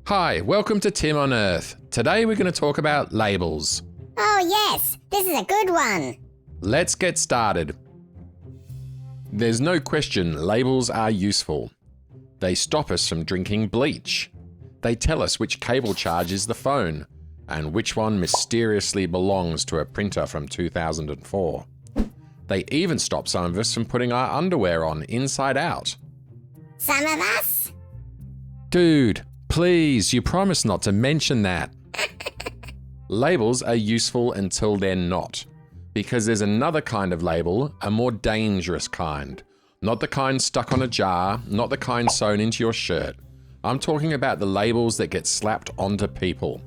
Hi, welcome to Tim on Earth. Today we're going to talk about labels. Oh yes, this is a good one. Let's get started. There's no question labels are useful. They stop us from drinking bleach. They tell us which cable charges the phone and which one mysteriously belongs to a printer from 2004. They even stop some of us from putting our underwear on inside out. Some of us? Dude, please, you promised not to mention that. Labels are useful until they're not, because there's another kind of label, a more dangerous kind. Not the kind stuck on a jar, not the kind sewn into your shirt. I'm talking about the labels that get slapped onto people.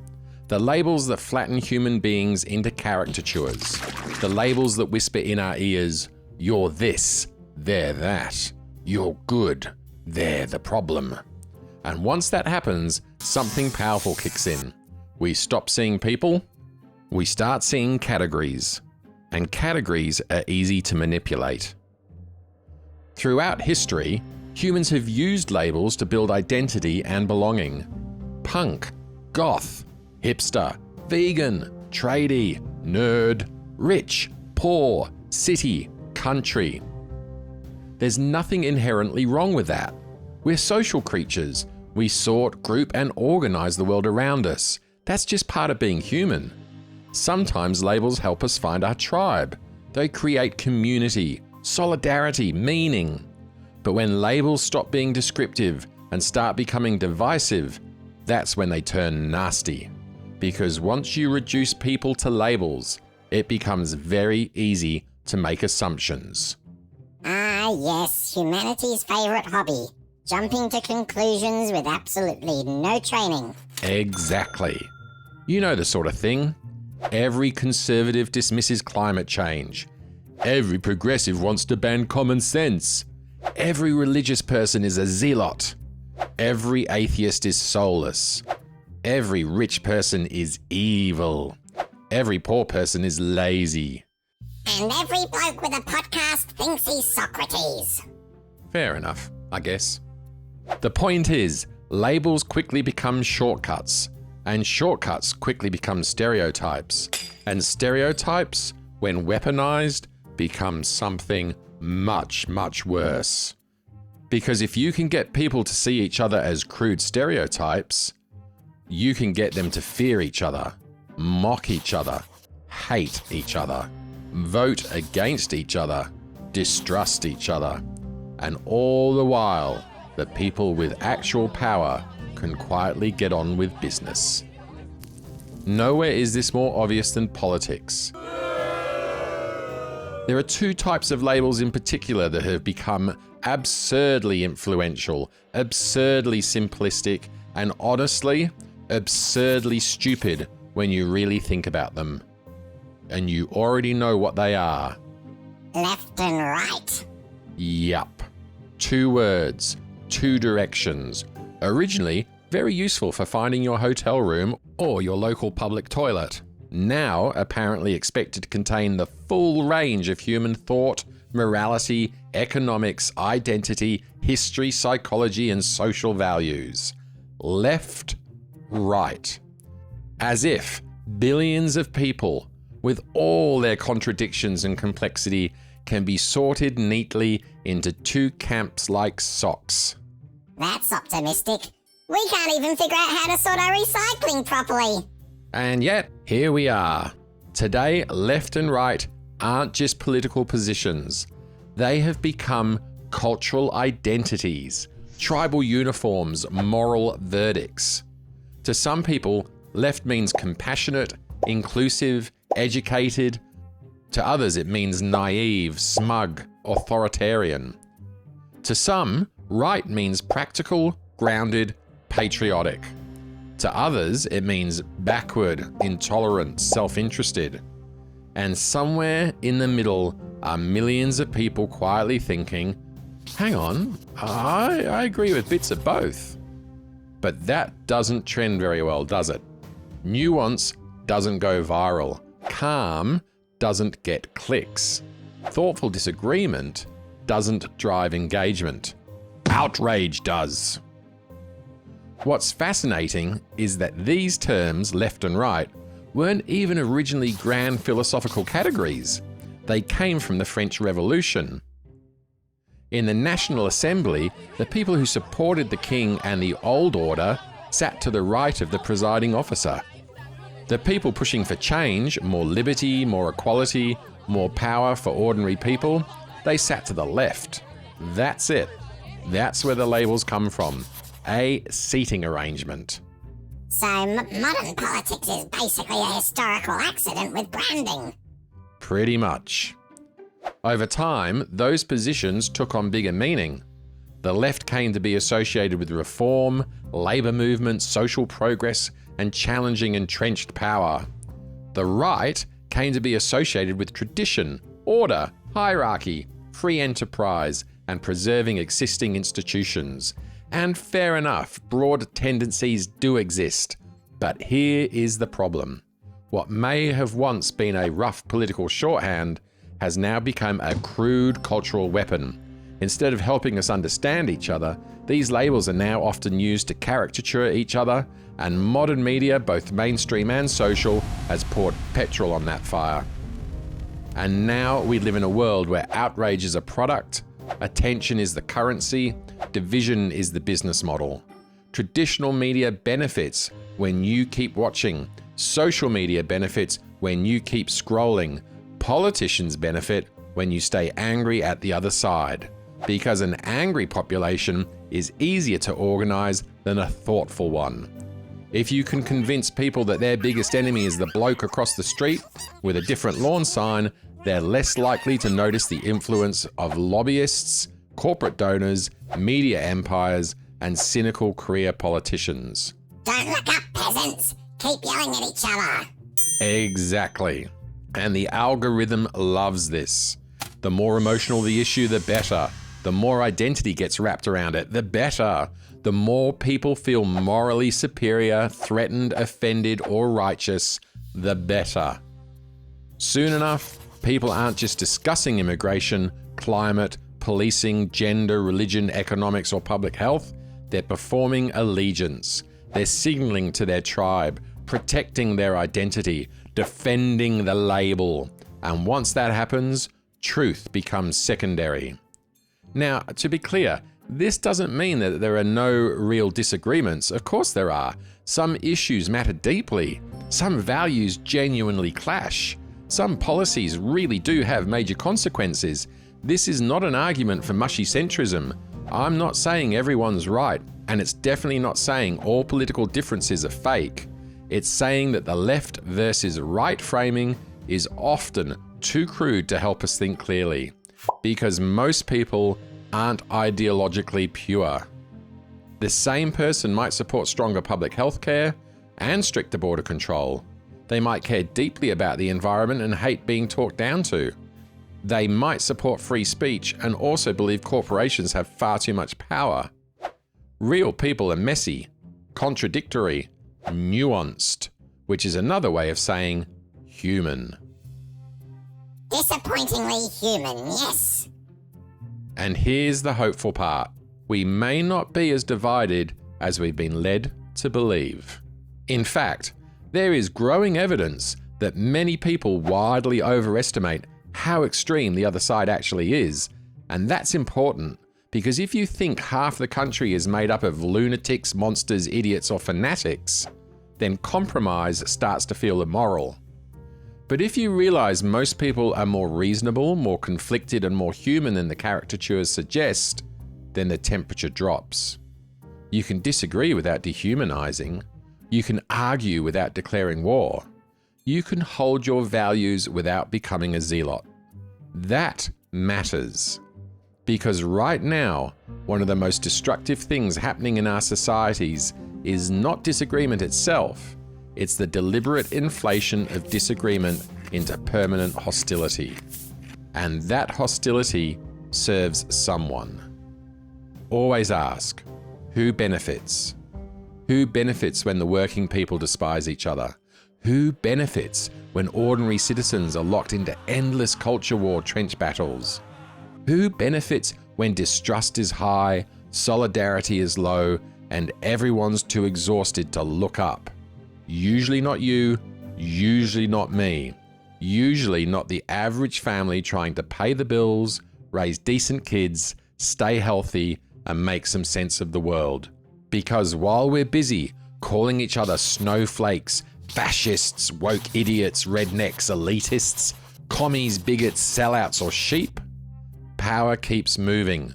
The labels that flatten human beings into caricatures. The labels that whisper in our ears, you're this, they're that. You're good, they're the problem. And once that happens, something powerful kicks in. We stop seeing people, we start seeing categories. And categories are easy to manipulate. Throughout history, humans have used labels to build identity and belonging. Punk, goth, hipster, vegan, tradie, nerd, rich, poor, city, country. There's nothing inherently wrong with that. We're social creatures. We sort, group, and organize the world around us. That's just part of being human. Sometimes labels help us find our tribe. They create community, solidarity, meaning. But when labels stop being descriptive and start becoming divisive, that's when they turn nasty. Because once you reduce people to labels, it becomes very easy to make assumptions. Ah yes, humanity's favourite hobby. Jumping to conclusions with absolutely no training. Exactly. You know the sort of thing. Every conservative dismisses climate change. Every progressive wants to ban common sense. Every religious person is a zealot. Every atheist is soulless. Every rich person is evil. Every poor person is lazy. And every bloke with a podcast thinks he's Socrates. Fair enough, I guess. The point is, labels quickly become shortcuts, and shortcuts quickly become stereotypes. And stereotypes, when weaponized, become something much, much worse. Because if you can get people to see each other as crude stereotypes, you can get them to fear each other, mock each other, hate each other, vote against each other, distrust each other, and all the while, the people with actual power can quietly get on with business. Nowhere is this more obvious than politics. There are two types of labels in particular that have become absurdly influential, absurdly simplistic, and honestly, absurdly stupid when you really think about them. And you already know what they are. Left and right. Yup. 2 words, 2 directions. Originally, very useful for finding your hotel room or your local public toilet. Now apparently expected to contain the full range of human thought, morality, economics, identity, history, psychology, and social values. Left, right. As if billions of people, with all their contradictions and complexity, can be sorted neatly into 2 camps like socks. That's optimistic. We can't even figure out how to sort our recycling properly. And yet, here we are. Today, left and right aren't just political positions. They have become cultural identities, tribal uniforms, moral verdicts. To some people, left means compassionate, inclusive, educated. To others, it means naive, smug, authoritarian. To some, right means practical, grounded, patriotic. To others, it means backward, intolerant, self-interested. And somewhere in the middle are millions of people quietly thinking, hang on, I agree with bits of both. But that doesn't trend very well, does it? Nuance doesn't go viral. Calm doesn't get clicks. Thoughtful disagreement doesn't drive engagement. Outrage does. What's fascinating is that these terms, left and right, weren't even originally grand philosophical categories. They came from the French Revolution. In the National Assembly, the people who supported the king and the old order sat to the right of the presiding officer. The people pushing for change, more liberty, more equality, more power for ordinary people, they sat to the left. That's it. That's where the labels come from. A seating arrangement. So modern politics is basically a historical accident with branding. Pretty much. Over time, those positions took on bigger meaning. The left came to be associated with reform, labour movement, social progress, and challenging entrenched power. The right came to be associated with tradition, order, hierarchy, free enterprise, and preserving existing institutions. And fair enough, broad tendencies do exist. But here is the problem. What may have once been a rough political shorthand has now become a crude cultural weapon. Instead of helping us understand each other, these labels are now often used to caricature each other, and modern media, both mainstream and social, has poured petrol on that fire. And now we live in a world where outrage is a product, attention is the currency, division is the business model. Traditional media benefits when you keep watching. Social media benefits when you keep scrolling. Politicians benefit when you stay angry at the other side, because an angry population is easier to organize than a thoughtful one. If you can convince people that their biggest enemy is the bloke across the street with a different lawn sign, they're less likely to notice the influence of lobbyists, corporate donors, media empires, and cynical career politicians. Don't look up, peasants. Keep yelling at each other. Exactly. And the algorithm loves this. The more emotional the issue, the better. The more identity gets wrapped around it, the better. The more people feel morally superior, threatened, offended, or righteous, the better. Soon enough, people aren't just discussing immigration, climate, policing, gender, religion, economics, or public health. They're performing allegiance. They're signaling to their tribe, protecting their identity, defending the label. And once that happens, truth becomes secondary. Now, to be clear, this doesn't mean that there are no real disagreements. Of course there are. Some issues matter deeply. Some values genuinely clash. Some policies really do have major consequences. This is not an argument for mushy centrism. I'm not saying everyone's right, and it's definitely not saying all political differences are fake. It's saying that the left versus right framing is often too crude to help us think clearly, because most people aren't ideologically pure. The same person might support stronger public health care and stricter border control. They might care deeply about the environment and hate being talked down to. They might support free speech and also believe corporations have far too much power. Real people are messy, contradictory, nuanced, which is another way of saying human. Disappointingly human, yes. And here's the hopeful part. We may not be as divided as we've been led to believe. In fact, there is growing evidence that many people wildly overestimate how extreme the other side actually is. And that's important, because if you think half the country is made up of lunatics, monsters, idiots, or fanatics, then compromise starts to feel immoral. But if you realize most people are more reasonable, more conflicted, and more human than the caricatures suggest, then the temperature drops. You can disagree without dehumanizing. You can argue without declaring war. You can hold your values without becoming a zealot. That matters. Because right now, one of the most destructive things happening in our societies is not disagreement itself. It's the deliberate inflation of disagreement into permanent hostility. And that hostility serves someone. Always ask, who benefits? Who benefits when the working people despise each other? Who benefits when ordinary citizens are locked into endless culture war trench battles? Who benefits when distrust is high, solidarity is low, and everyone's too exhausted to look up. Usually not you, usually not me, usually not the average family trying to pay the bills, raise decent kids, stay healthy, and make some sense of the world. Because while we're busy calling each other snowflakes, fascists, woke idiots, rednecks, elitists, commies, bigots, sellouts, or sheep, power keeps moving.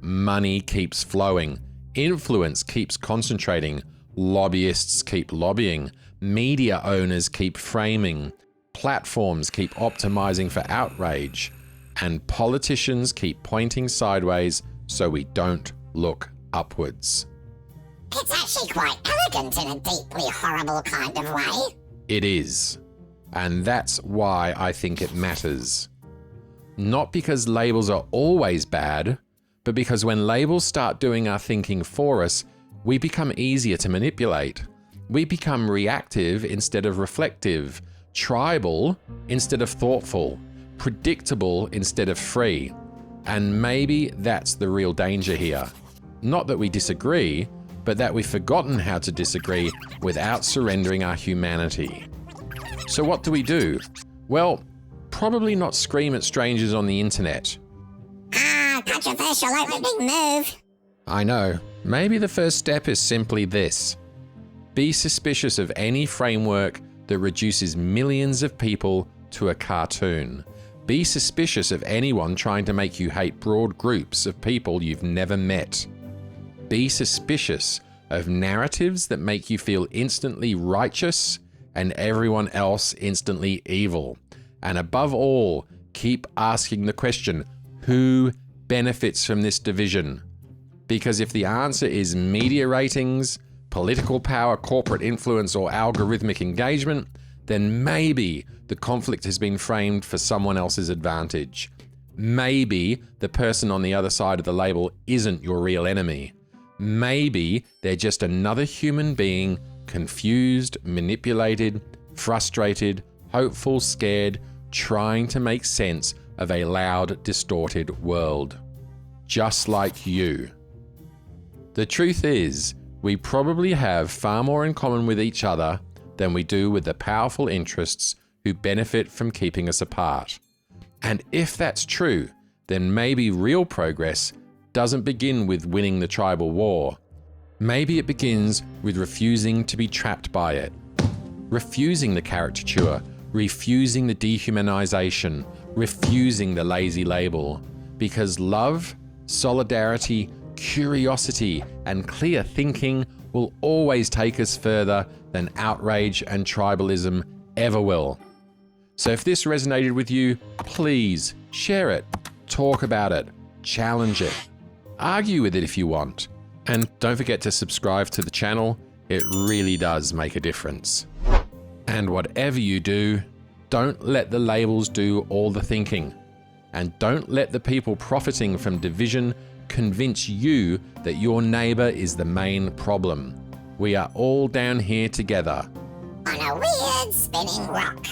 Money keeps flowing. Influence keeps concentrating. Lobbyists keep lobbying. Media owners keep framing. Platforms keep optimizing for outrage. And politicians keep pointing sideways so we don't look upwards. It's actually quite elegant in a deeply horrible kind of way. It is. And that's why I think it matters. Not because labels are always bad, but because when labels start doing our thinking for us, we become easier to manipulate. We become reactive instead of reflective, tribal instead of thoughtful, predictable instead of free. And maybe that's the real danger here. Not that we disagree, but that we've forgotten how to disagree without surrendering our humanity. So what do? Well, probably not scream at strangers on the internet. Controversial opening move. I know. Maybe the first step is simply this. Be suspicious of any framework that reduces millions of people to a cartoon. Be suspicious of anyone trying to make you hate broad groups of people you've never met. Be suspicious of narratives that make you feel instantly righteous and everyone else instantly evil. And above all, keep asking the question, who benefits from this division? Because if the answer is media ratings, political power, corporate influence, or algorithmic engagement, then maybe the conflict has been framed for someone else's advantage. Maybe the person on the other side of the label isn't your real enemy. Maybe they're just another human being, confused, manipulated, frustrated, hopeful, scared, trying to make sense of a loud, distorted world. Just like you. The truth is, we probably have far more in common with each other than we do with the powerful interests who benefit from keeping us apart. And if that's true, then maybe real progress doesn't begin with winning the tribal war. Maybe it begins with refusing to be trapped by it. Refusing the caricature, refusing the dehumanization, refusing the lazy label. Because love, solidarity, curiosity, and clear thinking will always take us further than outrage and tribalism ever will. So if this resonated with you, please share it, talk about it, challenge it, argue with it if you want. And don't forget to subscribe to the channel. It really does make a difference. And whatever you do, don't let the labels do all the thinking. And don't let the people profiting from division convince you that your neighbor is the main problem. We are all down here together. On a weird spinning rock.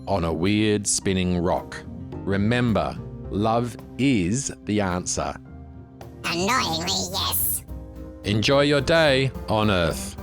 On a weird spinning rock. Remember, love is the answer. Annoyingly, yes. Enjoy your day on Earth.